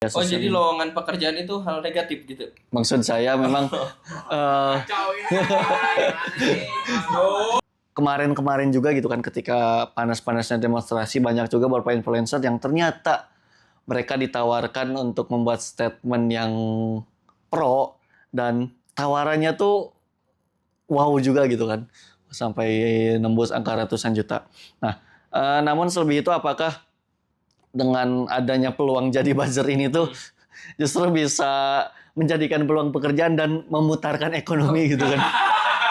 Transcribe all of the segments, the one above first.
Oh, jadi lowongan pekerjaan itu hal negatif gitu? Maksud saya memang kemarin-kemarin juga gitu kan, ketika panas-panasnya demonstrasi, banyak juga beberapa influencer yang ternyata mereka ditawarkan untuk membuat statement yang pro, dan tawarannya tuh wow juga gitu kan, sampai nembus angka ratusan juta. Nah, namun selebih itu, apakah dengan adanya peluang jadi buzzer ini tuh justru bisa menjadikan peluang pekerjaan dan memutarkan ekonomi gitu kan?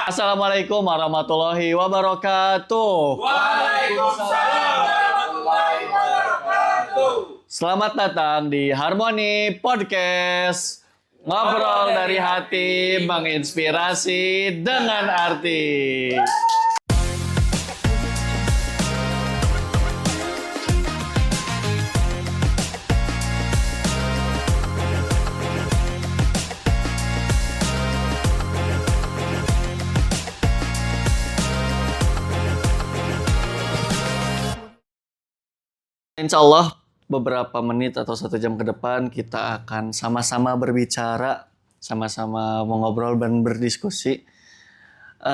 Assalamualaikum warahmatullahi wabarakatuh. Waalaikumsalam warahmatullahi wabarakatuh. Selamat datang di Harmoni Podcast. Ngobrol dari hati, menginspirasi dengan arti. Insya Allah beberapa menit atau 1 jam ke depan kita akan sama-sama berbicara, sama-sama mengobrol dan berdiskusi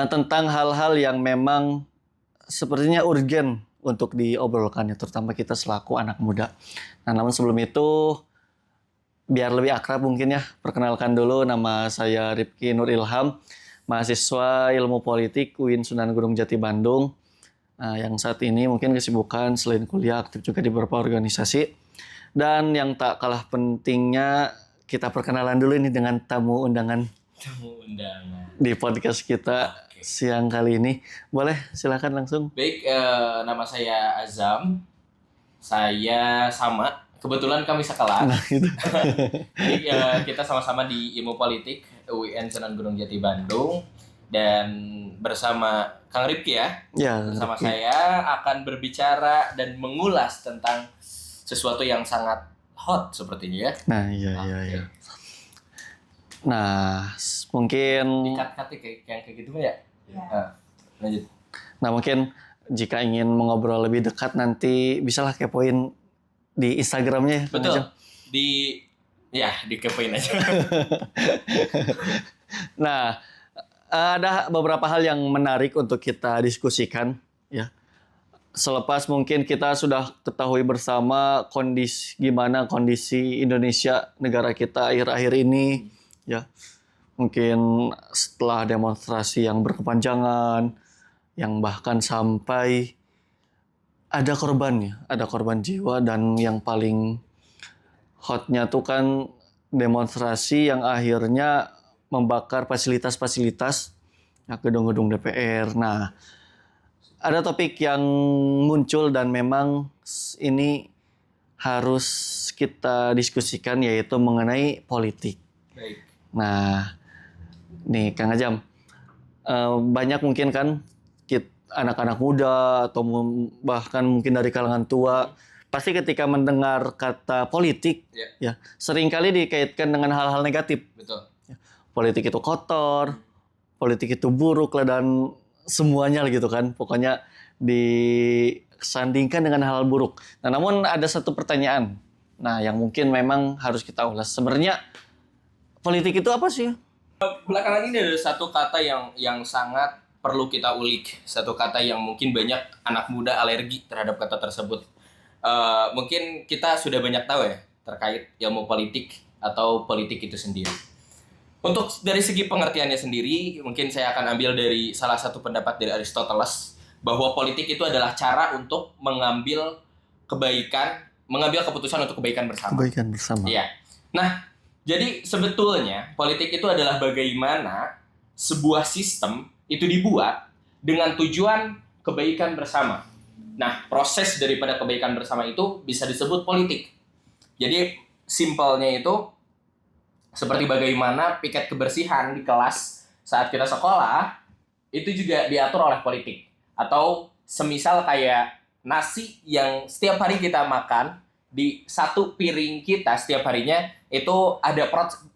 tentang hal-hal yang memang sepertinya urgen untuk diobrolkan, ya, terutama kita selaku anak muda. Nah, namun sebelum itu, biar lebih akrab mungkin ya, perkenalkan dulu, nama saya Rifki Nur Ilham, mahasiswa Ilmu Politik UIN Sunan Gunung Jati Bandung. Yang saat ini mungkin kesibukan selain kuliah aktif juga di beberapa organisasi. Dan yang tak kalah pentingnya, kita perkenalan dulu ini dengan tamu undangan di podcast kita siang kali ini. Boleh silakan langsung. Baik, nama saya Azam. Saya sama, kebetulan kami sekelas. Nah, gitu. Jadi, kita sama-sama di Ilmu Politik UIN Sunan Gunung Jati Bandung. Dan bersama Kang Rifki Ya, bersama Rifki. saya akan berbicara dan mengulas tentang sesuatu yang sangat hot sepertinya ya. Nah, iya. Nah, mungkin Dikat-kat kayak gitu ya. Lanjut. Nah, mungkin jika ingin mengobrol lebih dekat nanti bisalah kepoin di Instagramnya. Betul. Dikepoin aja. Nah, ada beberapa hal yang menarik untuk kita diskusikan, ya. Selepas mungkin kita sudah ketahui bersama gimana kondisi Indonesia, negara kita akhir-akhir ini, ya. Mungkin setelah demonstrasi yang berkepanjangan, yang bahkan sampai ada korbannya, ada korban jiwa, dan yang paling hotnya tuh kan demonstrasi yang akhirnya membakar fasilitas-fasilitas gedung-gedung DPR. Nah, ada topik yang muncul dan memang ini harus kita diskusikan, yaitu mengenai politik. Baik. Nah, nih Kang Ajam, banyak mungkin kan anak-anak muda atau bahkan mungkin dari kalangan tua, pasti ketika mendengar kata politik, ya seringkali dikaitkan dengan hal-hal negatif. Betul. Politik itu kotor, politik itu buruk lah, dan semuanya gitu kan. Pokoknya disandingkan dengan hal buruk. Nah, namun ada satu pertanyaan. Nah, yang mungkin memang harus kita ulas. Sebenarnya politik itu apa sih? Belakangan ini ada satu kata yang sangat perlu kita ulik. Satu kata yang mungkin banyak anak muda alergi terhadap kata tersebut. Mungkin kita sudah banyak tahu ya terkait ilmu politik atau politik itu sendiri. Untuk dari segi pengertiannya sendiri, mungkin saya akan ambil dari salah satu pendapat dari Aristoteles, bahwa politik itu adalah cara untuk mengambil keputusan untuk kebaikan bersama. Kebaikan bersama. Iya. Nah, jadi sebetulnya politik itu adalah bagaimana sebuah sistem itu dibuat dengan tujuan kebaikan bersama. Nah, proses daripada kebaikan bersama itu bisa disebut politik. Jadi, simpelnya itu seperti bagaimana piket kebersihan di kelas saat kita sekolah, itu juga diatur oleh politik. Atau semisal kayak nasi yang setiap hari kita makan, di satu piring kita setiap harinya, itu ada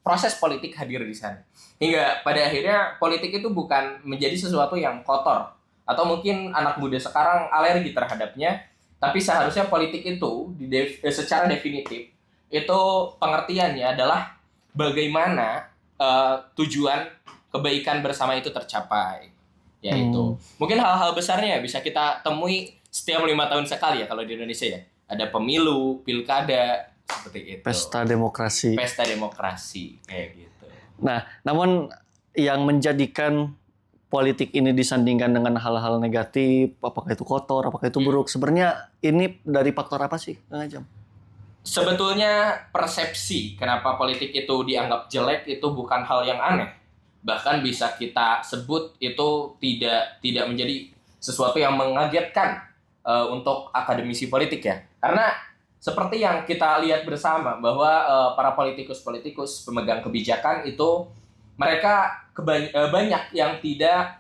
proses politik hadir di sana. Hingga pada akhirnya politik itu bukan menjadi sesuatu yang kotor. Atau mungkin anak muda sekarang alergi terhadapnya, tapi seharusnya politik itu secara definitif itu pengertiannya adalah bagaimana tujuan kebaikan bersama itu tercapai. Yaitu mungkin hal-hal besarnya bisa kita temui setiap 5 tahun sekali ya kalau di Indonesia ya. Ada pemilu, pilkada, seperti itu. Pesta demokrasi. Pesta demokrasi kayak gitu. Nah, namun yang menjadikan politik ini disandingkan dengan hal-hal negatif, apakah itu kotor, apakah itu buruk, sebenarnya ini dari faktor apa sih, Kang Ajam? Sebetulnya persepsi kenapa politik itu dianggap jelek itu bukan hal yang aneh. Bahkan bisa kita sebut itu tidak menjadi sesuatu yang mengagetkan untuk akademisi politik ya. Karena seperti yang kita lihat bersama bahwa para politikus-politikus pemegang kebijakan itu mereka banyak yang tidak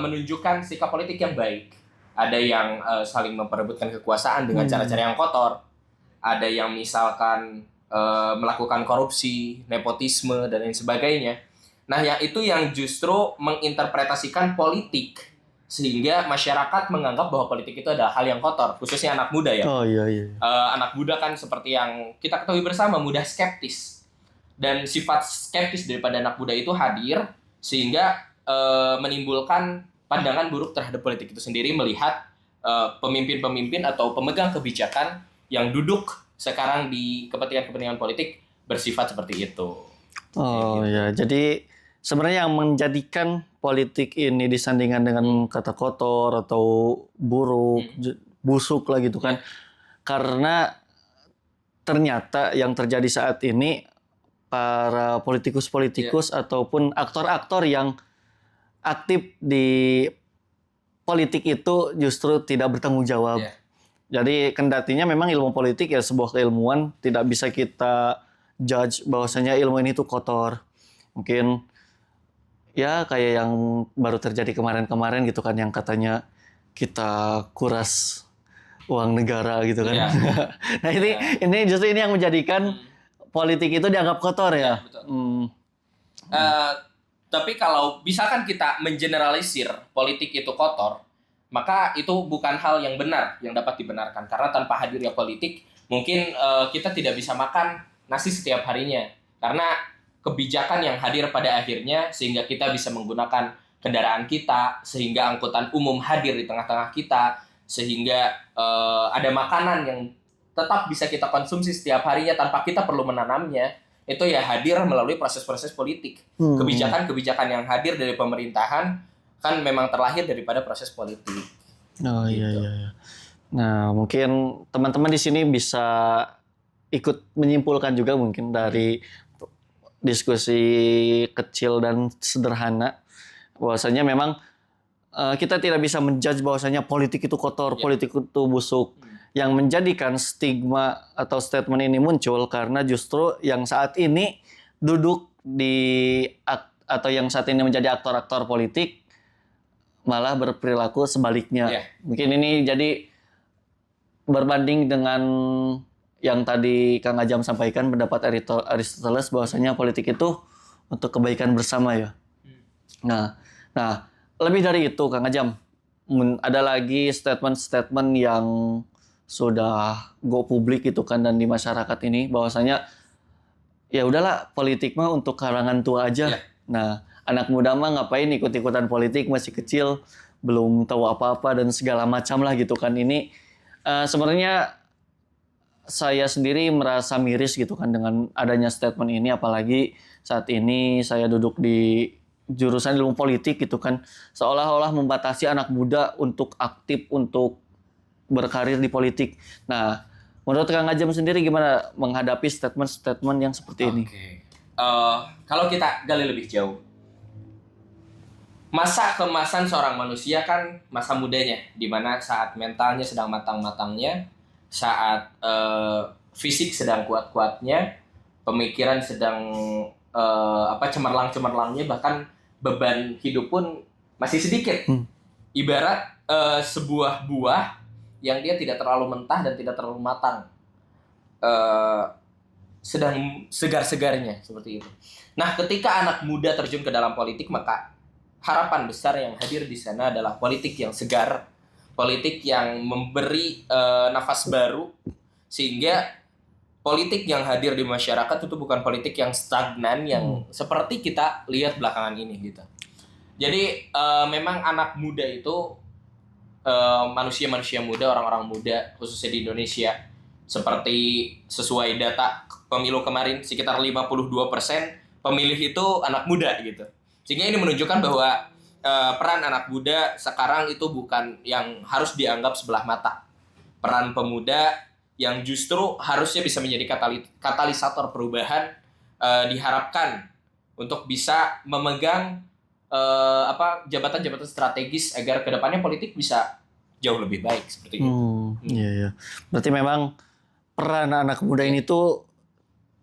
menunjukkan sikap politik yang baik. Ada yang saling memperebutkan kekuasaan dengan cara-cara yang kotor. Ada yang misalkan melakukan korupsi, nepotisme, dan lain sebagainya. Nah, itu yang justru menginterpretasikan politik sehingga masyarakat menganggap bahwa politik itu adalah hal yang kotor, khususnya anak muda ya. Oh iya. Anak muda kan seperti yang kita ketahui bersama mudah skeptis. Dan sifat skeptis daripada anak muda itu hadir sehingga menimbulkan pandangan buruk terhadap politik itu sendiri, melihat pemimpin-pemimpin atau pemegang kebijakan yang duduk sekarang di kepentingan-kepentingan politik bersifat seperti itu. Oh ya, jadi sebenarnya yang menjadikan politik ini disandingkan dengan kata kotor atau buruk, busuk lah gitu kan. Karena ternyata yang terjadi saat ini para politikus-politikus ataupun aktor-aktor yang aktif di politik itu justru tidak bertanggung jawab. Jadi kendatinya memang ilmu politik ya sebuah keilmuan, tidak bisa kita judge bahwasanya ilmu ini tuh kotor. Mungkin ya kayak yang baru terjadi kemarin-kemarin gitu kan, yang katanya kita kuras uang negara gitu kan. Nah ini justru ini yang menjadikan politik itu dianggap kotor ya. Betul. Tapi kalau misalkan kita mengeneralisir politik itu kotor, maka itu bukan hal yang benar yang dapat dibenarkan. Karena tanpa hadirnya politik, mungkin kita tidak bisa makan nasi setiap harinya. Karena kebijakan yang hadir pada akhirnya sehingga kita bisa menggunakan kendaraan kita, sehingga angkutan umum hadir di tengah-tengah kita, sehingga ada makanan yang tetap bisa kita konsumsi setiap harinya tanpa kita perlu menanamnya. Itu ya hadir melalui proses-proses politik. Kebijakan-kebijakan yang hadir dari pemerintahan kan memang terlahir daripada proses politik. Oh gitu. iya. Nah, mungkin teman-teman di sini bisa ikut menyimpulkan juga mungkin dari diskusi kecil dan sederhana bahwasanya memang kita tidak bisa menjudge bahwasanya politik itu kotor, politik itu busuk. Yang menjadikan stigma atau statement ini muncul karena justru yang saat ini duduk di atau yang saat ini menjadi aktor-aktor politik malah berperilaku sebaliknya. Mungkin ini jadi berbanding dengan yang tadi Kang Ajam sampaikan, pendapat Aristoteles bahwasanya politik itu untuk kebaikan bersama ya. Nah, lebih dari itu Kang Ajam, ada lagi statement-statement yang sudah go publik itu kan dan di masyarakat ini bahwasanya ya udahlah politik mah untuk kalangan tua aja. Nah, anak muda mah ngapain ikut-ikutan politik, masih kecil, belum tahu apa-apa dan segala macam lah gitu kan. Ini sebenarnya saya sendiri merasa miris gitu kan dengan adanya statement ini, apalagi saat ini saya duduk di jurusan ilmu politik gitu kan, seolah-olah membatasi anak muda untuk aktif, untuk berkarir di politik. Nah, menurut Kang Ajam sendiri gimana menghadapi statement-statement yang seperti ini? Kalau kita gali lebih jauh, masa keemasan seorang manusia kan masa mudanya, di mana saat mentalnya sedang matang-matangnya, saat fisik sedang kuat-kuatnya, pemikiran sedang cemerlang-cemerlangnya, bahkan beban hidup pun masih sedikit. Ibarat sebuah buah yang dia tidak terlalu mentah dan tidak terlalu matang, sedang segar-segarnya seperti itu. Nah, ketika anak muda terjun ke dalam politik, maka harapan besar yang hadir di sana adalah politik yang segar, politik yang memberi nafas baru, sehingga politik yang hadir di masyarakat itu bukan politik yang stagnan yang seperti kita lihat belakangan ini gitu. Jadi memang anak muda itu manusia-manusia muda, orang-orang muda khususnya di Indonesia, seperti sesuai data pemilu kemarin sekitar 52% pemilih itu anak muda gitu. Sehingga ini menunjukkan bahwa peran anak muda sekarang itu bukan yang harus dianggap sebelah mata. Peran pemuda yang justru harusnya bisa menjadi katalisator perubahan diharapkan untuk bisa memegang jabatan-jabatan strategis agar kedepannya politik bisa jauh lebih baik seperti itu. Iya, iya. Berarti memang peran anak muda ini tuh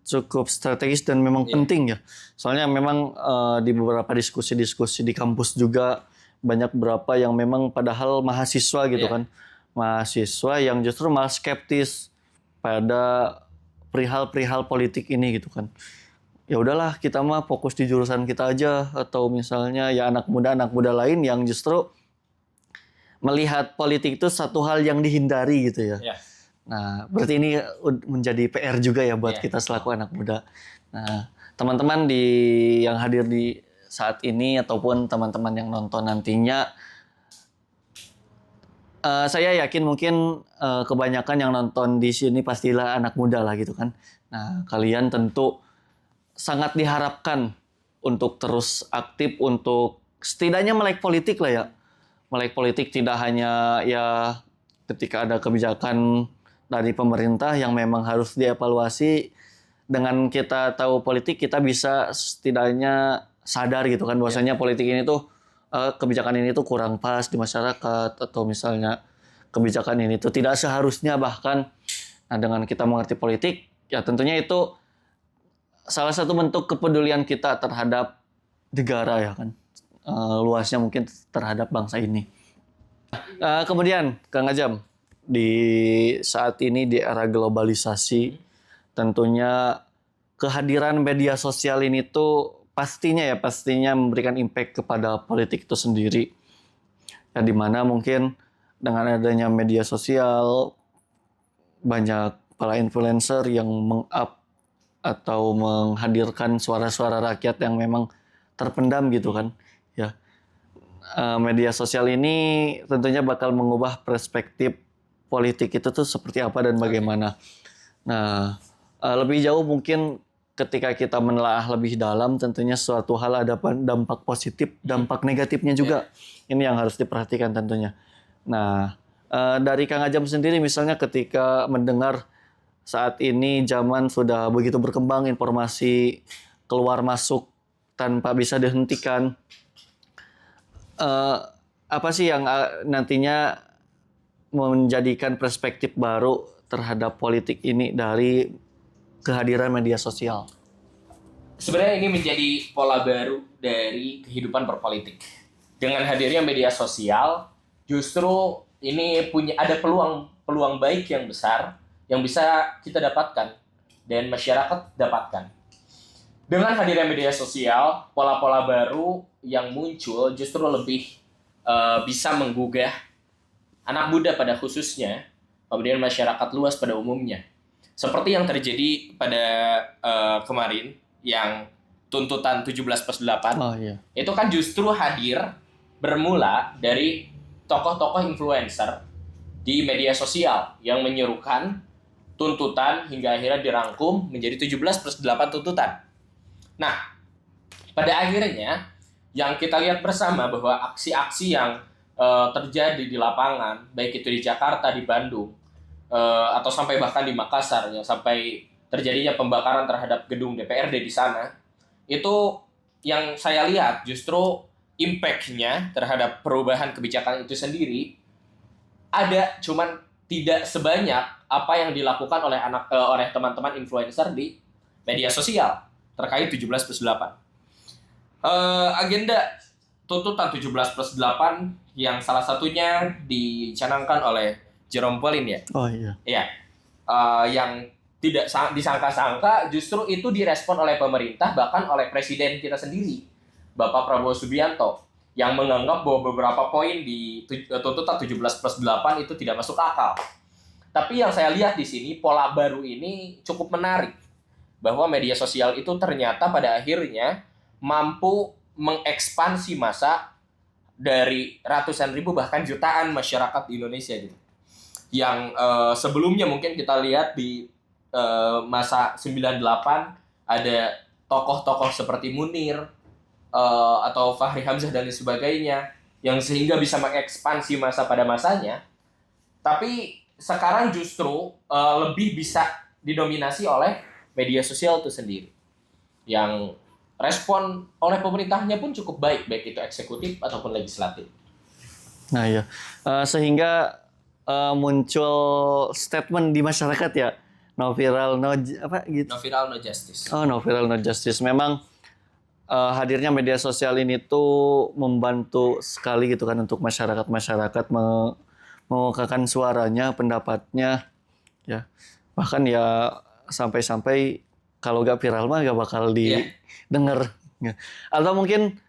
cukup strategis dan memang penting ya. Soalnya memang di beberapa diskusi-diskusi di kampus juga banyak beberapa yang memang padahal mahasiswa gitu kan. Mahasiswa yang justru malah skeptis pada perihal-perihal politik ini gitu kan. Ya udahlah kita mah fokus di jurusan kita aja, atau misalnya ya anak muda lain yang justru melihat politik itu satu hal yang dihindari gitu ya. Nah, berarti ini menjadi PR juga ya buat kita selaku anak muda. Nah, teman-teman yang hadir di saat ini ataupun teman-teman yang nonton nantinya, saya yakin mungkin kebanyakan yang nonton di sini pastilah anak muda lah gitu kan. Nah, kalian tentu sangat diharapkan untuk terus aktif, untuk setidaknya melek politik lah ya. Melek politik tidak hanya ya ketika ada kebijakan dari pemerintah yang memang harus dievaluasi. Dengan kita tahu politik, kita bisa setidaknya sadar gitu kan bahwasanya politik ini tuh kebijakan ini tuh kurang pas di masyarakat, atau misalnya kebijakan ini tuh tidak seharusnya bahkan. Nah, dengan kita mengerti politik, ya tentunya itu salah satu bentuk kepedulian kita terhadap negara ya kan. Luasnya mungkin terhadap bangsa ini. Kemudian Kang Ajam, di saat ini di era globalisasi, tentunya kehadiran media sosial ini tuh pastinya memberikan impact kepada politik itu sendiri. Ya, dimana mungkin dengan adanya media sosial, banyak para influencer yang meng-up atau menghadirkan suara-suara rakyat yang memang terpendam gitu kan. Ya, media sosial ini tentunya bakal mengubah perspektif politik itu tuh seperti apa dan bagaimana. Nah, lebih jauh mungkin ketika kita menelaah lebih dalam, tentunya suatu hal ada dampak positif, dampak negatifnya juga. Ini yang harus diperhatikan tentunya. Nah, dari Kang Ajam sendiri misalnya ketika mendengar saat ini zaman sudah begitu berkembang, informasi keluar masuk tanpa bisa dihentikan. Apa sih yang nantinya menjadikan perspektif baru terhadap politik ini dari kehadiran media sosial? Sebenarnya ini menjadi pola baru dari kehidupan berpolitik. Dengan hadirnya media sosial, justru ini ada peluang baik yang besar yang bisa kita dapatkan dan masyarakat dapatkan. Dengan hadirnya media sosial, pola-pola baru yang muncul justru lebih bisa menggugah anak muda pada khususnya, kemudian masyarakat luas pada umumnya. Seperti yang terjadi pada kemarin, yang tuntutan 17+8, itu kan justru hadir bermula dari tokoh-tokoh influencer di media sosial yang menyerukan tuntutan hingga akhirnya dirangkum menjadi 17+8 tuntutan. Nah, pada akhirnya yang kita lihat bersama bahwa aksi-aksi yang terjadi di lapangan, baik itu di Jakarta, di Bandung, atau sampai bahkan di Makassar, yang sampai terjadinya pembakaran terhadap gedung DPRD di sana, itu yang saya lihat justru impact-nya terhadap perubahan kebijakan itu sendiri ada, cuman tidak sebanyak apa yang dilakukan oleh teman-teman influencer di media sosial terkait 17+8. Agenda tuntutan 17+8 yang salah satunya dicanangkan oleh Jerome Pauline ya. Oh iya. Ya, yang tidak disangka-sangka justru itu direspon oleh pemerintah, bahkan oleh presiden kita sendiri, Bapak Prabowo Subianto, yang menganggap bahwa beberapa poin di tuntutan 17+8 itu tidak masuk akal. Tapi yang saya lihat di sini pola baru ini cukup menarik, bahwa media sosial itu ternyata pada akhirnya mampu mengekspansi massa dari ratusan ribu bahkan jutaan masyarakat di Indonesia gitu. Yang sebelumnya mungkin kita lihat di masa 98 ada tokoh-tokoh seperti Munir atau Fahri Hamzah dan lain sebagainya yang sehingga bisa mengekspansi masa pada masanya. Tapi sekarang justru lebih bisa didominasi oleh media sosial itu sendiri, yang respon oleh pemerintahnya pun cukup baik, baik itu eksekutif ataupun legislatif. Nah ya, sehingga muncul statement di masyarakat ya, no viral no apa gitu. No viral, no justice. Oh, no viral no justice. Memang hadirnya media sosial ini tuh membantu sekali gitu kan untuk masyarakat mengemukakan suaranya, pendapatnya, ya. Bahkan ya sampai-sampai kalau gak viral mah gak bakal didengar. Ya. Atau mungkin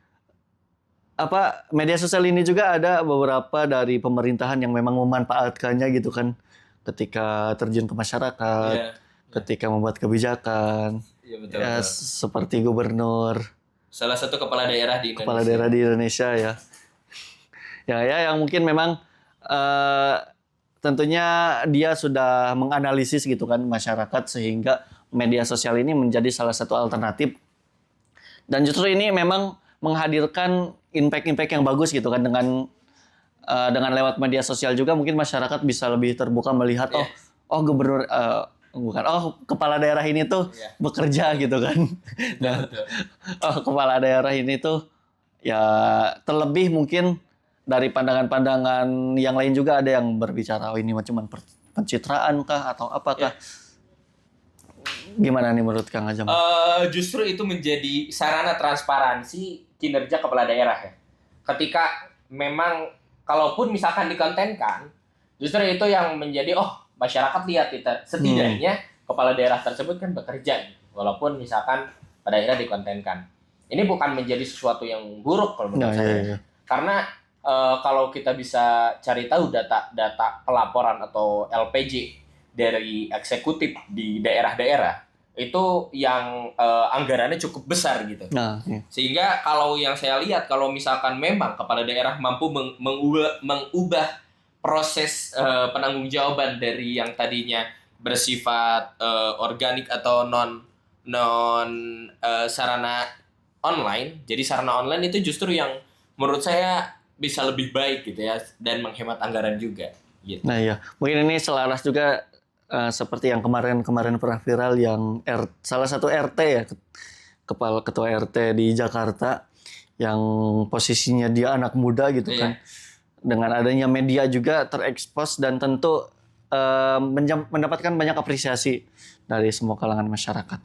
media sosial ini juga ada beberapa dari pemerintahan yang memang memanfaatkannya gitu kan, ketika terjun ke masyarakat, ketika membuat kebijakan, betul. seperti gubernur, salah satu kepala daerah di Indonesia. Kepala daerah di Indonesia ya. Ya yang mungkin memang tentunya dia sudah menganalisis gitu kan masyarakat, sehingga media sosial ini menjadi salah satu alternatif. Dan justru ini memang menghadirkan impact yang bagus gitu kan, dengan lewat media sosial juga mungkin masyarakat bisa lebih terbuka melihat gubernur kepala daerah ini tuh bekerja gitu kan. Nah, kepala daerah ini tuh ya terlebih mungkin dari pandangan-pandangan yang lain juga ada yang berbicara ini cuma pencitraan kah atau apakah? Gimana nih menurut Kang Ajam? Justru itu menjadi sarana transparansi kinerja kepala daerah ya. Ketika memang kalaupun misalkan dikontenkan, justru itu yang menjadi masyarakat lihat kita setidaknya kepala daerah tersebut kan bekerja, walaupun misalkan pada akhirnya dikontenkan. Ini bukan menjadi sesuatu yang buruk kalau menurut saya. Karena kalau kita bisa cari tahu data pelaporan atau LPJ dari eksekutif di daerah-daerah itu yang anggarannya cukup besar gitu. Sehingga kalau yang saya lihat, kalau misalkan memang kepala daerah mampu mengubah proses penanggung-jawaban dari yang tadinya bersifat organik atau non sarana online, jadi sarana online itu justru yang menurut saya bisa lebih baik gitu ya, dan menghemat anggaran juga gitu. Nah ya, mungkin ini selaras juga seperti yang kemarin pernah viral yang salah satu RT ya, ketua RT di Jakarta yang posisinya dia anak muda gitu kan. Dengan adanya media juga terekspos dan tentu mendapatkan banyak apresiasi dari semua kalangan masyarakat.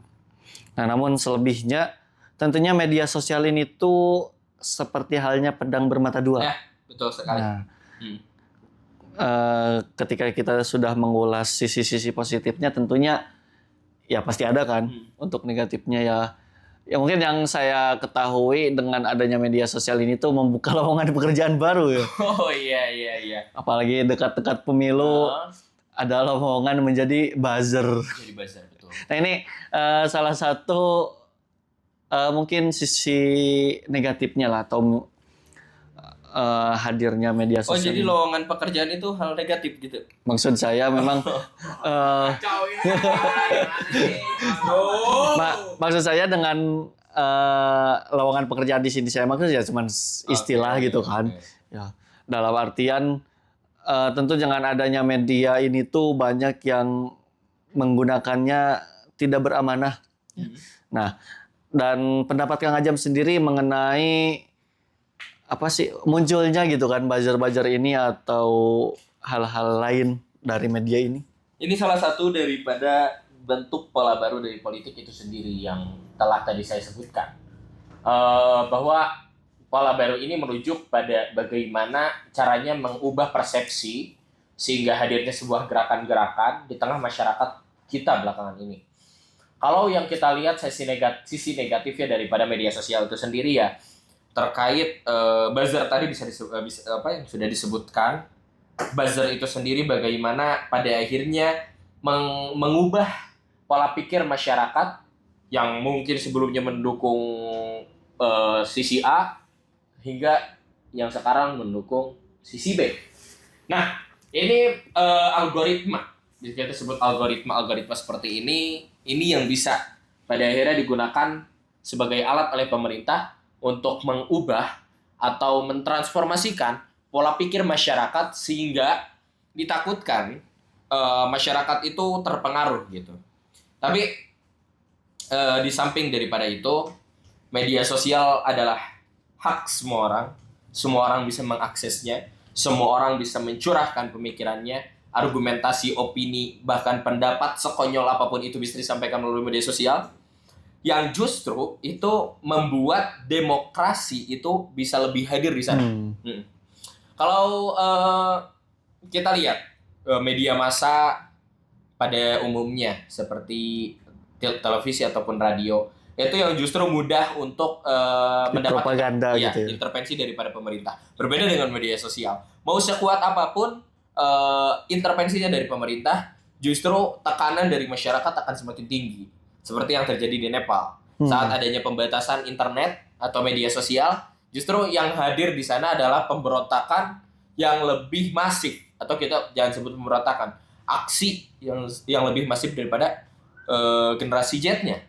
Nah, namun selebihnya tentunya media sosial ini tuh seperti halnya pedang bermata dua. Ya, betul sekali. Nah, ketika kita sudah mengulas sisi-sisi positifnya, tentunya ya pasti ada kan. Untuk negatifnya ya mungkin yang saya ketahui dengan adanya media sosial ini tuh membuka lowongan pekerjaan baru ya. Oh iya. Apalagi dekat-dekat pemilu ada lowongan menjadi buzzer. Jadi buzzer, betul. Nah ini salah satu mungkin sisi negatifnya lah, atau hadirnya media sosial. Oh jadi lowongan pekerjaan itu hal negatif gitu? Maksud saya memang maksud saya dengan lowongan pekerjaan di sini saya maksud ya cuma istilah gitu kan. Ya, dalam artian tentu dengan adanya media ini tuh banyak yang menggunakannya tidak beramanah. Nah, dan pendapat Kang Ajam sendiri mengenai apa sih munculnya gitu kan buzzer-buzzer ini atau hal-hal lain dari media ini? Ini salah satu daripada bentuk pola baru dari politik itu sendiri yang telah tadi saya sebutkan. Bahwa pola baru ini merujuk pada bagaimana caranya mengubah persepsi sehingga hadirnya sebuah gerakan-gerakan di tengah masyarakat kita belakangan ini. Kalau yang kita lihat sisi negatifnya daripada media sosial itu sendiri ya terkait buzzer tadi yang sudah disebutkan, buzzer itu sendiri bagaimana pada akhirnya mengubah pola pikir masyarakat yang mungkin sebelumnya mendukung sisi A hingga yang sekarang mendukung sisi B. Nah, ini algoritma. Jadi kita sebut algoritma seperti ini yang bisa pada akhirnya digunakan sebagai alat oleh pemerintah untuk mengubah atau mentransformasikan pola pikir masyarakat sehingga ditakutkan masyarakat itu terpengaruh gitu. Tapi di samping daripada itu, media sosial adalah hak semua orang bisa mengaksesnya, semua orang bisa mencurahkan pemikirannya, argumentasi, opini, bahkan pendapat sekonyol apapun itu bisa disampaikan melalui media sosial, yang justru itu membuat demokrasi itu bisa lebih hadir di sana. Kalau kita lihat media massa pada umumnya seperti televisi ataupun radio, itu yang justru mudah untuk mendapat propaganda gitu ya. intervensi daripada pemerintah. Berbeda dengan media sosial. Mau sekuat apapun intervensinya dari pemerintah, justru tekanan dari masyarakat akan semakin tinggi. Seperti yang terjadi di Nepal. Saat adanya pembatasan internet atau media sosial, justru yang hadir di sana adalah pemberontakan yang lebih masif, atau kita jangan sebut pemberontakan, aksi yang lebih masif daripada generasi Z-nya.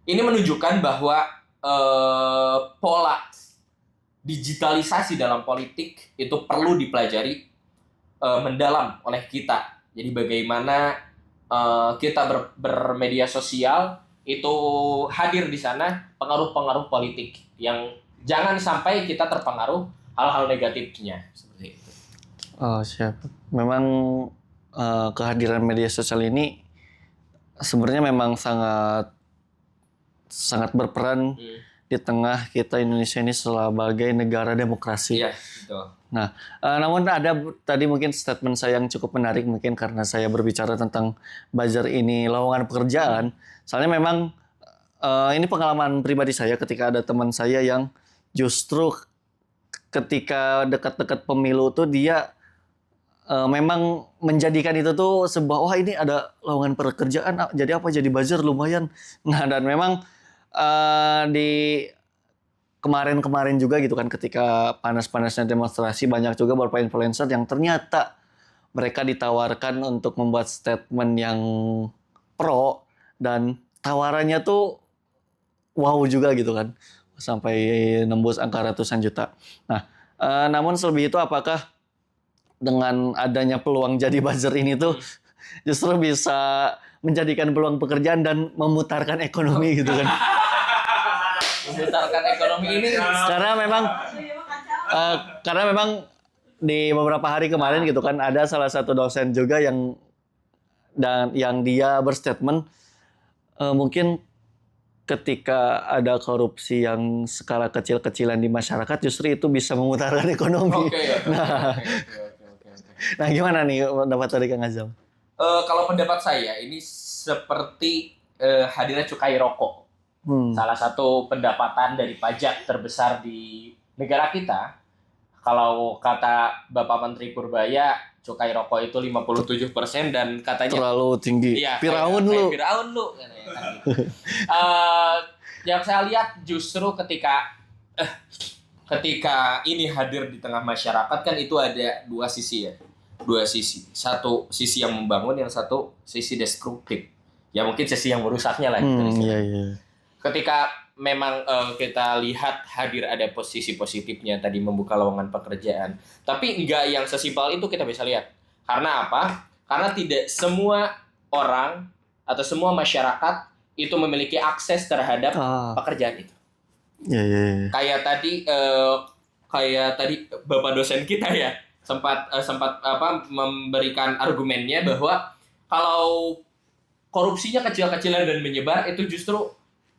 Ini menunjukkan bahwa pola digitalisasi dalam politik itu perlu dipelajari mendalam oleh kita. Jadi bagaimana kita bermedia sosial itu hadir di sana pengaruh-pengaruh politik yang jangan sampai kita terpengaruh hal-hal negatifnya seperti itu. Oh, siap. Memang kehadiran media sosial ini sebenarnya memang sangat berperan di tengah kita Indonesia ini sebagai negara demokrasi. Iya, betul. Nah, namun ada tadi mungkin statement saya yang cukup menarik mungkin karena saya berbicara tentang buzzer ini lowongan pekerjaan. Soalnya memang ini pengalaman pribadi saya ketika ada teman saya yang justru ketika dekat-dekat pemilu tuh dia memang menjadikan itu tuh sebuah wah ini ada lowongan pekerjaan jadi apa jadi buzzer lumayan. Nah, dan memang di kemarin-kemarin juga gitu kan ketika panas-panasnya demonstrasi banyak juga beberapa influencer yang ternyata mereka ditawarkan untuk membuat statement yang pro dan tawarannya tuh wow juga gitu kan sampai nembus angka ratusan juta. Nah, namun selebih itu apakah dengan adanya peluang jadi buzzer ini tuh justru bisa menjadikan peluang pekerjaan dan memutarkan ekonomi gitu kan? Memutarkan ekonomi ini karena memang di beberapa hari kemarin gitu kan ada salah satu dosen juga yang dia berstatement mungkin ketika ada korupsi yang skala kecil-kecilan di masyarakat justru itu bisa memutarkan ekonomi. Nah gimana nih pendapat dari Kang Azam? Kalau pendapat saya ini seperti hadirnya cukai rokok. Salah satu pendapatan dari pajak terbesar di negara kita. Kalau kata Bapak Menteri Purbaya, cukai rokok itu 57% dan katanya terlalu tinggi. Iya, Firaun lu. Firaun lu. Yang saya lihat justru ketika ini hadir di tengah masyarakat kan itu ada dua sisi ya. Dua sisi. Satu sisi yang membangun, yang satu sisi destruktif. Ya mungkin sisi yang merusaknya lah. Iya. Ketika memang kita lihat hadir ada posisi positifnya tadi membuka lowongan pekerjaan. Tapi enggak yang sesimpel itu kita bisa lihat. Karena apa? Karena tidak semua orang atau semua masyarakat itu memiliki akses terhadap pekerjaan itu. Iya. Kayak tadi Bapak dosen kita ya sempat memberikan argumennya bahwa kalau korupsinya kecil-kecilan dan menyebar itu justru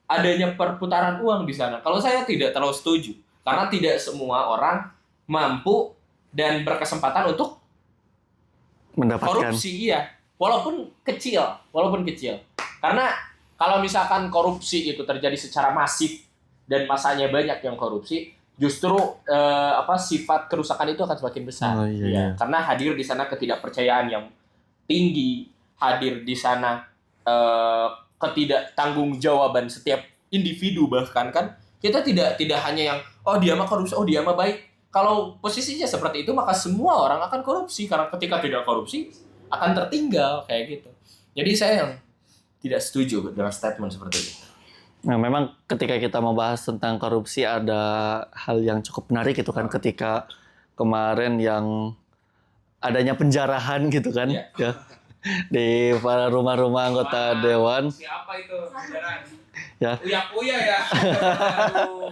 adanya perputaran uang di sana. Kalau saya tidak terlalu setuju karena tidak semua orang mampu dan berkesempatan untuk mendapatkan korupsi walaupun kecil. Karena kalau misalkan korupsi itu terjadi secara masif dan masanya banyak yang korupsi, justru sifat kerusakan itu akan semakin besar. Oh, iya. Karena hadir di sana ketidakpercayaan yang tinggi, hadir di sana ketidaktanggung-jawaban setiap individu, bahkan kan kita tidak hanya yang dia mah korupsi, dia mah baik. Kalau posisinya seperti itu maka semua orang akan korupsi, karena ketika tidak korupsi akan tertinggal kayak gitu. Jadi saya yang tidak setuju dengan statement seperti itu. Nah, memang ketika kita membahas tentang korupsi ada hal yang cukup menarik gitu kan, ketika kemarin yang adanya penjarahan gitu kan, ya di para rumah-rumah anggota dewan. Siapa itu penjarahan? Ya. Uya ya. Aduh.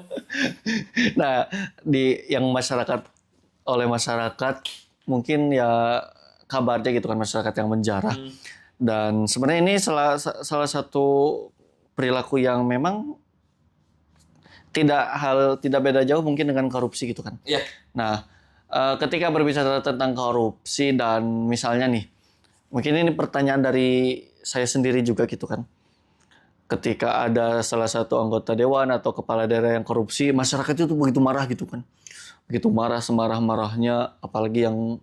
Nah, yang oleh masyarakat mungkin ya kabarnya gitu kan, masyarakat yang menjarah. Dan sebenarnya ini salah satu perilaku yang memang tidak beda jauh mungkin dengan korupsi gitu kan. Iya. Nah, ketika berbicara tentang korupsi dan misalnya nih, mungkin ini pertanyaan dari saya sendiri juga gitu kan. Ketika ada salah satu anggota dewan atau kepala daerah yang korupsi, masyarakat itu begitu marah gitu kan. Begitu marah, semarah-marahnya, apalagi yang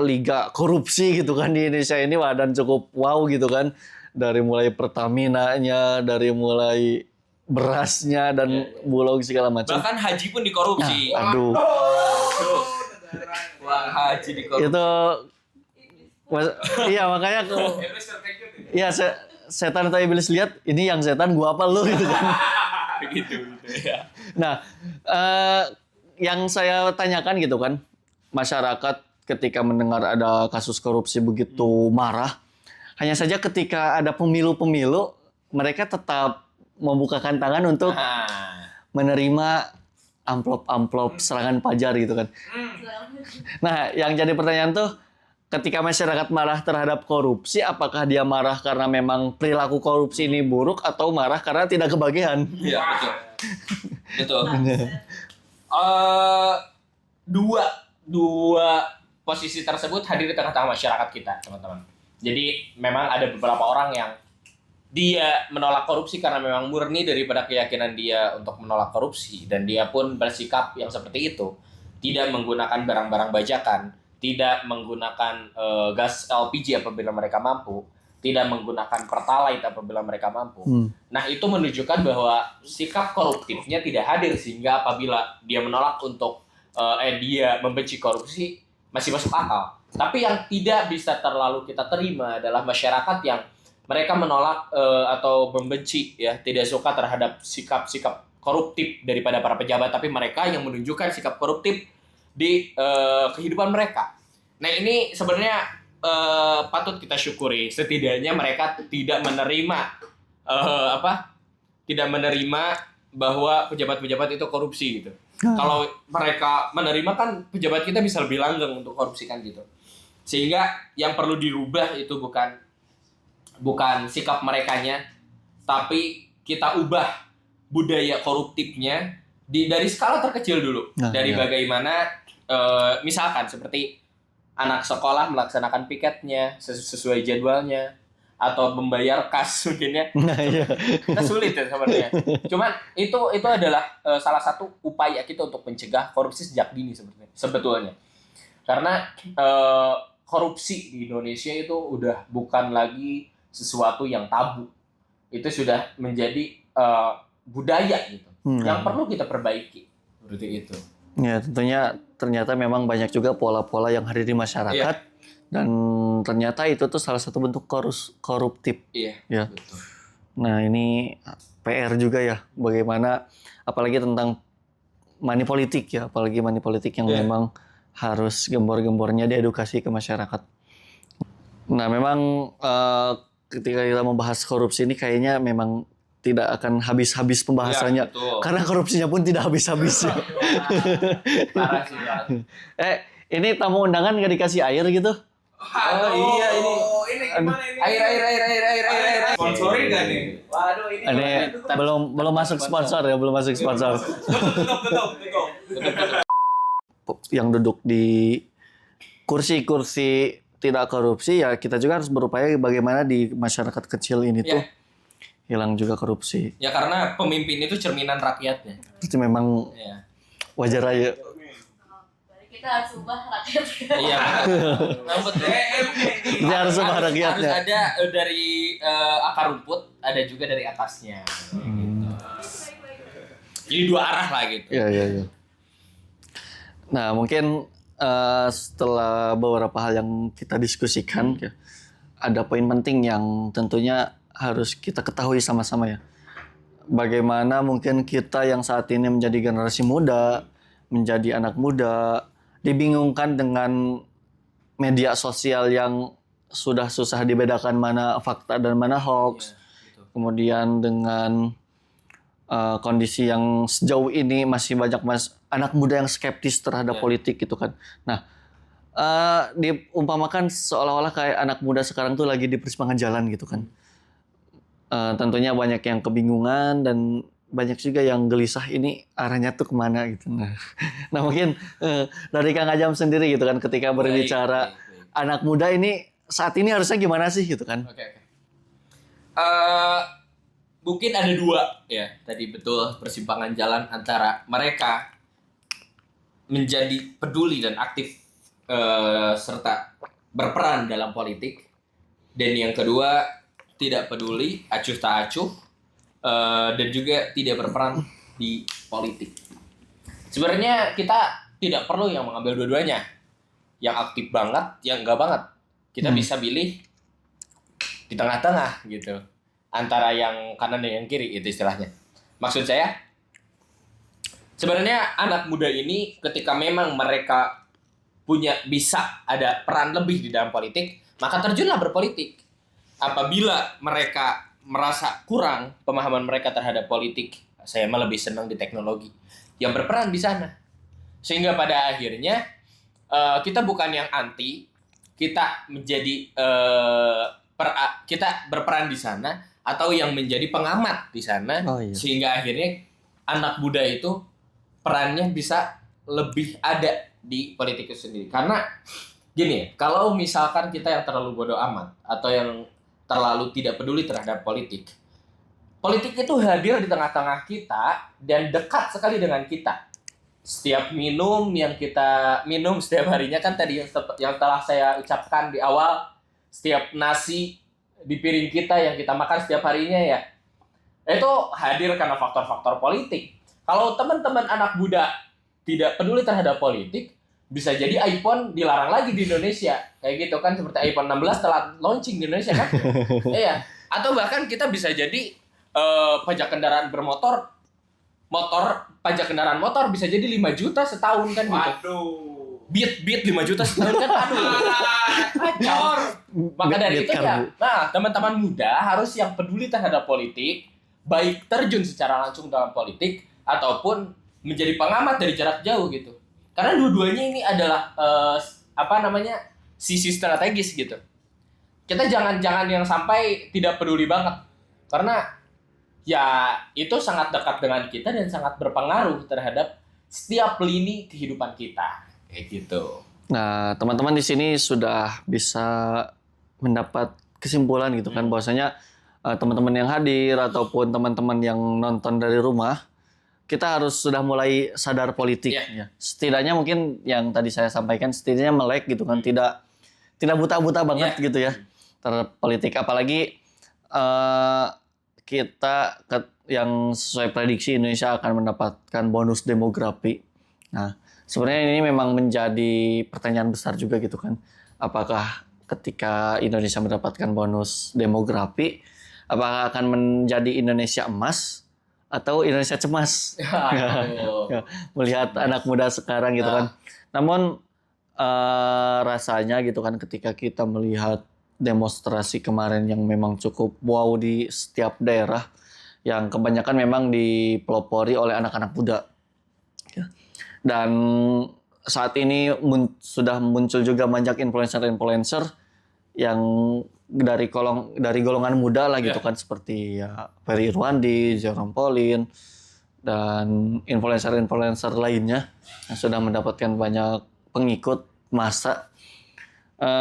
liga korupsi gitu kan di Indonesia ini, dan cukup wow gitu kan. Dari mulai Pertamina-nya, dari mulai berasnya dan Bulog segala macam. Bahkan haji pun dikorupsi. Aduh. Uang haji dikorupsi. Itu iya, makanya setan atau iblis lihat, ini yang setan gua apa lu gitu kan. Gitu ya. Nah, yang saya tanyakan gitu kan, masyarakat ketika mendengar ada kasus korupsi begitu marah, hanya saja ketika ada pemilu-pemilu, mereka tetap membukakan tangan untuk menerima amplop-amplop serangan pajar gitu kan. Nah, yang jadi pertanyaan tuh, ketika masyarakat marah terhadap korupsi, apakah dia marah karena memang perilaku korupsi ini buruk, atau marah karena tidak kebagian? Iya, betul. Dua posisi tersebut hadir di tengah-tengah masyarakat kita, teman-teman. Jadi memang ada beberapa orang yang dia menolak korupsi karena memang murni daripada keyakinan dia untuk menolak korupsi, dan dia pun bersikap yang seperti itu, tidak menggunakan barang-barang bajakan, tidak menggunakan gas LPG apabila mereka mampu, tidak menggunakan Pertalite apabila mereka mampu. Nah, itu menunjukkan bahwa sikap koruptifnya tidak hadir, sehingga apabila dia menolak untuk dia membenci korupsi masih masuk akal. Tapi yang tidak bisa terlalu kita terima adalah masyarakat yang mereka menolak atau membenci, ya, tidak suka terhadap sikap-sikap koruptif daripada para pejabat, tapi mereka yang menunjukkan sikap koruptif di kehidupan mereka. Nah, ini sebenarnya patut kita syukuri. Setidaknya mereka tidak menerima bahwa pejabat-pejabat itu korupsi gitu. Kalau mereka menerima, kan pejabat kita bisa lebih langgeng untuk korupsi kan gitu. Sehingga yang perlu dirubah itu bukan sikap merekanya, tapi kita ubah budaya koruptifnya dari skala terkecil dulu. Dari bagaimana misalkan seperti anak sekolah melaksanakan piketnya sesuai jadwalnya, atau membayar kas mungkin ya. Kita sulit ya sebenarnya. Cuman itu adalah salah satu upaya kita untuk mencegah korupsi sejak dini sebetulnya. Karena korupsi di Indonesia itu udah bukan lagi sesuatu yang tabu. Itu sudah menjadi budaya gitu. Yang perlu kita perbaiki. Seperti itu. Ya, tentunya ternyata memang banyak juga pola-pola yang hadir di masyarakat. Dan ternyata itu tuh salah satu bentuk koruptif. Iya, ya. Betul. Nah, ini PR juga ya, bagaimana apalagi tentang money politik ya, apalagi money politik yang memang harus gembor-gembornya diedukasi ke masyarakat. Nah, memang ketika kita membahas korupsi ini kayaknya memang tidak akan habis-habis pembahasannya, karena korupsinya pun tidak habis-habis. Parah sih. Ini tamu undangan nggak dikasih air gitu? Iya ini gimana ini? Air. Sponsorin nggak nih? Waduh, ini belum masuk sponsor ya, belum masuk sponsor. Tutup. Yang duduk di kursi tidak korupsi, ya kita juga harus berupaya bagaimana di masyarakat kecil ini tuh hilang juga korupsi. Ya karena pemimpin itu cerminan rakyatnya. Itu memang Ya. wajar aja. Kita harus ubah rakyat. Iya. Nah, betul. Dia harus ubah rakyatnya. Harus ada dari akar rumput, ada juga dari atasnya. Gitu. Jadi dua arah lah gitu. Iya. Nah, mungkin setelah beberapa hal yang kita diskusikan, ya, ada poin penting yang tentunya harus kita ketahui sama-sama ya. Bagaimana mungkin kita yang saat ini menjadi generasi muda, menjadi anak muda, dibingungkan dengan media sosial yang sudah susah dibedakan mana fakta dan mana hoax. Gitu. Kemudian dengan kondisi yang sejauh ini masih banyak anak muda yang skeptis terhadap politik gitu kan. Nah, diumpamakan seolah-olah kayak anak muda sekarang tuh lagi di persimpangan jalan gitu kan. Tentunya banyak yang kebingungan dan banyak juga yang gelisah ini arahnya tuh kemana gitu. Nah mungkin dari Kang Ajam sendiri gitu kan ketika berbicara Baik. anak muda ini saat ini harusnya gimana sih gitu kan? Oke. Mungkin ada dua ya, tadi betul persimpangan jalan antara mereka menjadi peduli dan aktif serta berperan dalam politik, dan yang kedua tidak peduli, acuh tak acuh, dan juga tidak berperan di politik. Sebenarnya kita tidak perlu yang mengambil dua-duanya, yang aktif banget, yang enggak banget. Kita bisa pilih di tengah-tengah gitu, antara yang kanan dan yang kiri itu istilahnya. Maksud saya, sebenarnya anak muda ini ketika memang mereka bisa ada peran lebih di dalam politik, maka terjunlah berpolitik. Apabila mereka merasa kurang pemahaman mereka terhadap politik, saya mah lebih senang di teknologi, yang berperan di sana. Sehingga pada akhirnya kita bukan yang anti, kita menjadi kita berperan di sana, atau yang menjadi pengamat di sana, sehingga akhirnya anak muda itu perannya bisa lebih ada di politik itu sendiri. Karena gini, kalau misalkan kita yang terlalu bodoh amat atau yang terlalu tidak peduli terhadap politik itu hadir di tengah-tengah kita dan dekat sekali dengan kita. Setiap minum yang kita minum setiap harinya, kan tadi yang telah saya ucapkan di awal, setiap nasi di piring kita yang kita makan setiap harinya ya, itu hadir karena faktor-faktor politik. Kalau teman-teman anak muda tidak peduli terhadap politik, bisa jadi iPhone dilarang lagi di Indonesia. Kayak gitu kan, seperti iPhone 16 telah launching di Indonesia kan. Iya. Atau bahkan kita bisa jadi pajak kendaraan bermotor, pajak kendaraan motor bisa jadi 5 juta setahun kan gitu. Waduh. Beat 5 juta setahun kan, aduh. Kacau. Maka dari itu ya, nah teman-teman muda harus yang peduli terhadap politik, baik terjun secara langsung dalam politik ataupun menjadi pengamat dari jarak jauh gitu. Karena dua-duanya ini adalah sisi strategis gitu. Kita jangan yang sampai tidak peduli banget, karena ya itu sangat dekat dengan kita dan sangat berpengaruh terhadap setiap lini kehidupan kita, kayak gitu. Nah, teman-teman di sini sudah bisa mendapat kesimpulan gitu kan, bahwasanya teman-teman yang hadir ataupun teman-teman yang nonton dari rumah, kita harus sudah mulai sadar politik. Ya. Setidaknya mungkin yang tadi saya sampaikan, setidaknya melek gitu kan, tidak buta-buta banget gitu ya terhadap politik. Apalagi kita yang sesuai prediksi Indonesia akan mendapatkan bonus demografi. Nah, sebenarnya ini memang menjadi pertanyaan besar juga gitu kan. Apakah ketika Indonesia mendapatkan bonus demografi, apakah akan menjadi Indonesia emas atau Indonesia cemas? Ya, melihat anak muda sekarang gitu kan. Namun rasanya gitu kan ketika kita melihat demonstrasi kemarin yang memang cukup wow di setiap daerah, yang kebanyakan memang dipelopori oleh anak-anak muda. Ya. Dan saat ini sudah muncul juga banyak influencer-influencer yang dari golongan muda lah gitu kan, seperti ya Ferry Irwandi, Jerome Pauline, dan influencer-influencer lainnya yang sudah mendapatkan banyak pengikut massa.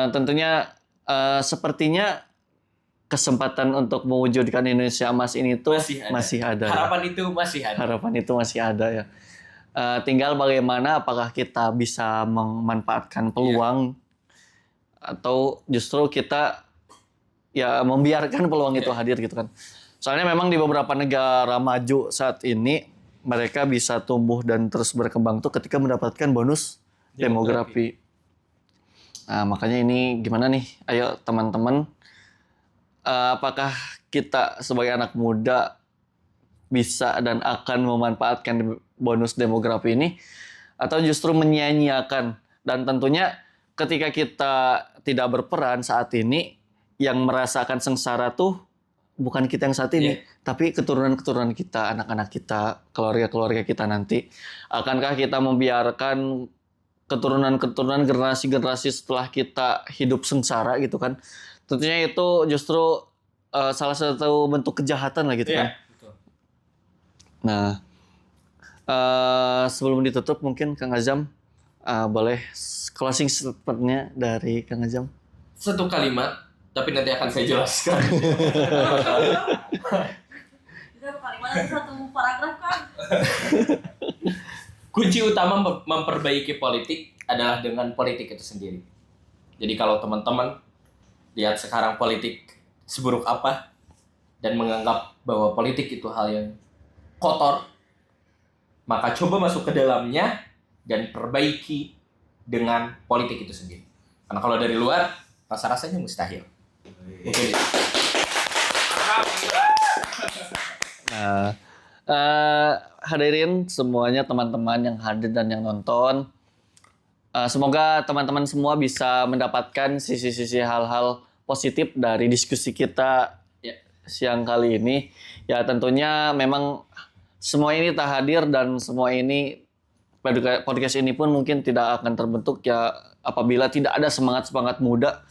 Tentunya sepertinya kesempatan untuk mewujudkan Indonesia Emas ini tuh Masih ada. ya. Harapan itu masih ada. Harapan itu masih ada ya. Tinggal bagaimana apakah kita bisa memanfaatkan peluang atau justru kita ya membiarkan peluang itu hadir gitu kan. Soalnya memang di beberapa negara maju saat ini mereka bisa tumbuh dan terus berkembang tuh ketika mendapatkan bonus demografi. Nah, makanya ini gimana nih? Ayo teman-teman, apakah kita sebagai anak muda bisa dan akan memanfaatkan bonus demografi ini atau justru menyia-nyiakan? Dan tentunya ketika kita tidak berperan saat ini, yang merasakan sengsara tuh bukan kita yang saat ini, tapi keturunan-keturunan kita, anak-anak kita, keluarga-keluarga kita nanti. Akankah kita membiarkan keturunan-keturunan generasi-generasi setelah kita hidup sengsara gitu kan? Tentunya itu justru salah satu bentuk kejahatan lah gitu kan. Betul. Nah, sebelum ditutup mungkin Kang Azam boleh closing statement-nya dari Kang Azam. Satu kalimat, tapi nanti akan saya jelaskan. Kita kalimat satu paragraf kan. Kunci utama memperbaiki politik adalah dengan politik itu sendiri. Jadi kalau teman-teman lihat sekarang politik seburuk apa dan menganggap bahwa politik itu hal yang kotor, maka coba masuk ke dalamnya dan perbaiki dengan politik itu sendiri. Karena kalau dari luar, rasa-rasanya mustahil. Mungkin itu. Nah, hadirin semuanya teman-teman yang hadir dan yang nonton, semoga teman-teman semua bisa mendapatkan sisi-sisi hal-hal positif dari diskusi kita siang kali ini. Ya tentunya memang semua ini tak hadir dan semua ini podcast ini pun mungkin tidak akan terbentuk ya apabila tidak ada semangat-semangat muda,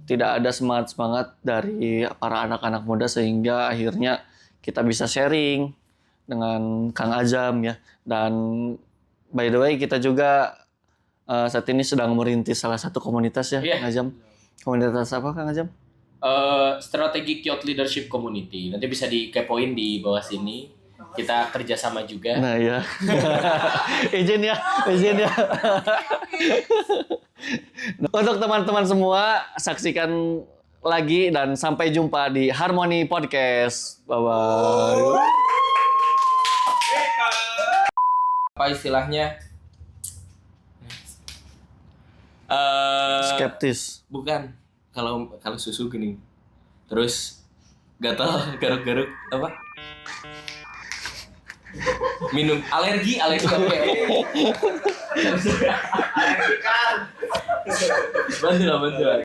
tidak ada semangat-semangat dari para anak-anak muda sehingga akhirnya kita bisa sharing dengan Kang Azam ya. Dan by the way kita juga saat ini sedang merintis salah satu komunitas ya, Kang Azam. Komunitas apa Kang Azam? Strategi Youth Leadership Community. Nanti bisa dikepoin di bawah sini. Kita kerjasama juga. Nah ya, izin ya. Untuk teman-teman semua, saksikan lagi dan sampai jumpa di Harmony Podcast. Bye-bye. Apa istilahnya? Skeptis. Bukan. Kalau susu gini. Terus gatal, garuk-garuk apa? Minum alergi apa ya? Bantu lah.